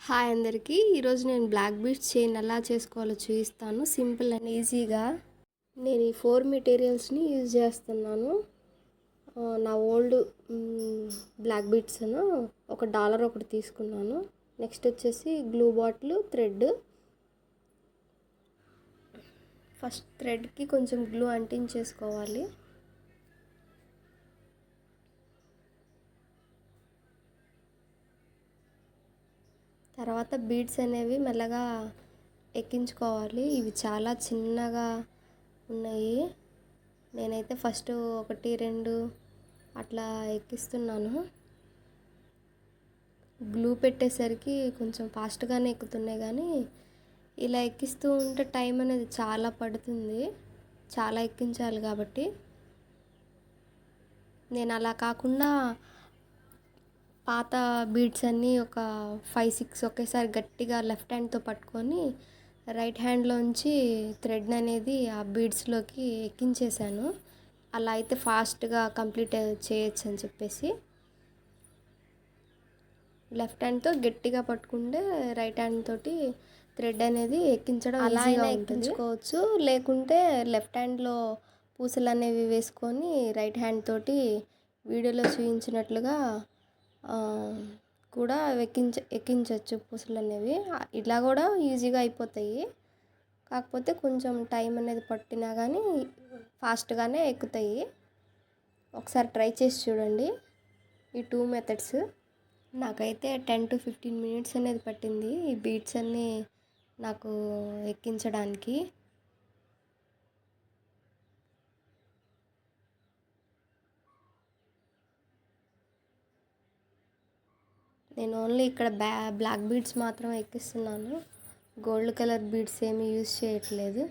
Hi అందరికీ. ఈరోజు నేను బ్లాక్ బీడ్స్ చైన్ ఎలా చేసుకోవాలో చూపిస్తాను. సింపుల్ అండ్ ఈజీగా. నేను ఈ 4 మెటీరియల్స్ని యూజ్ చేస్తున్నాను. నా ఓల్డ్ బ్లాక్ బీడ్స్ను $1 ఒకటి తీసుకున్నాను. నెక్స్ట్ వచ్చేసి గ్లూ బాటిల్, థ్రెడ్. ఫస్ట్ థ్రెడ్కి కొంచెం గ్లూ అంటించేసుకోవాలి. తర్వాత బీడ్స్ అనేవి మెల్లగా ఎక్కించుకోవాలి. ఇవి చాలా చిన్నగా ఉన్నాయి. నేనైతే ఫస్ట్ 1, 2 అట్లా ఎక్కిస్తున్నాను. గ్లూ పెట్టేసరికి కొంచెం ఫాస్ట్గానే ఎక్కుతున్నాయి, కానీ ఇలా ఎక్కిస్తూ ఉంటే టైం అనేది చాలా పడుతుంది. చాలా ఎక్కించాలి కాబట్టి నేను అలా కాకుండా పాత బీడ్స్ అన్నీ ఒక 5, 6 ఒకేసారి గట్టిగా లెఫ్ట్ హ్యాండ్తో పట్టుకొని రైట్ హ్యాండ్లోంచి థ్రెడ్ అనేది ఆ బీడ్స్లోకి ఎక్కించేసాను. అలా అయితే ఫాస్ట్గా కంప్లీట్ చేయొచ్చు అని చెప్పేసి లెఫ్ట్ హ్యాండ్తో గట్టిగా పట్టుకుంటే రైట్ హ్యాండ్ తోటి థ్రెడ్ అనేది ఎక్కించడం అలా అయినా ఎక్కించుకోవచ్చు. లేకుంటే లెఫ్ట్ హ్యాండ్లో పూసలు అనేవి వేసుకొని రైట్ హ్యాండ్ తోటి వీడియోలో చూపించినట్లుగా కూడా ఎక్కించవచ్చు పూసలు అనేవి. ఇలా కూడా ఈజీగా అయిపోతాయి. కాకపోతే కొంచెం టైం అనేది పట్టినా కానీ ఫాస్ట్గానే ఎక్కుతాయి. ఒకసారి ట్రై చేసి చూడండి ఈ 2 మెథడ్స్. నాకైతే 10 to 15 minutes అనేది పట్టింది ఈ బీడ్స్ అన్నీ నాకు ఎక్కించడానికి. నేను ఓన్లీ ఇక్కడ బ్లాక్ బీడ్స్ మాత్రం ఎక్కిస్తున్నాను. గోల్డ్ కలర్ బీడ్స్ ఏమీ యూజ్ చేయట్లేదు.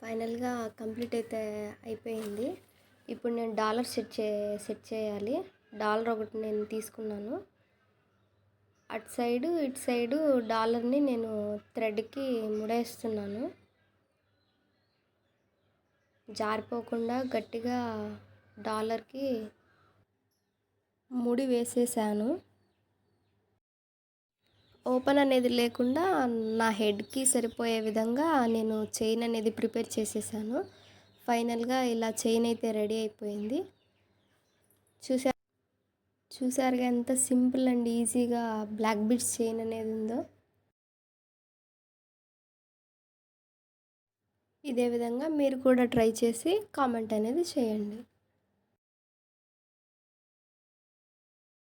ఫైనల్గా కంప్లీట్ అయితే అయిపోయింది. ఇప్పుడు నేను డాలర్ సెట్ చేయాలి. డాలర్ ఒకటి నేను తీసుకున్నాను. అటు సైడు ఇటు సైడు డాలర్ని నేను థ్రెడ్కి ముడేస్తున్నాను. జారిపోకుండా గట్టిగా డాలర్కి ముడి వేసేసాను. ఓపెన్ అనేది లేకుండా నా హెడ్కి సరిపోయే విధంగా నేను చైన్ అనేది ప్రిపేర్ చేసేసాను. ఫైనల్గా ఇలా చైన్ అయితే రెడీ అయిపోయింది. చూసారుగా ఎంత సింపుల్ అండ్ ఈజీగా బ్లాక్ బీడ్స్ చైన్ అనేది ఉందో. ఇదే విధంగా మీరు కూడా ట్రై చేసి కామెంట్ అనేది చేయండి.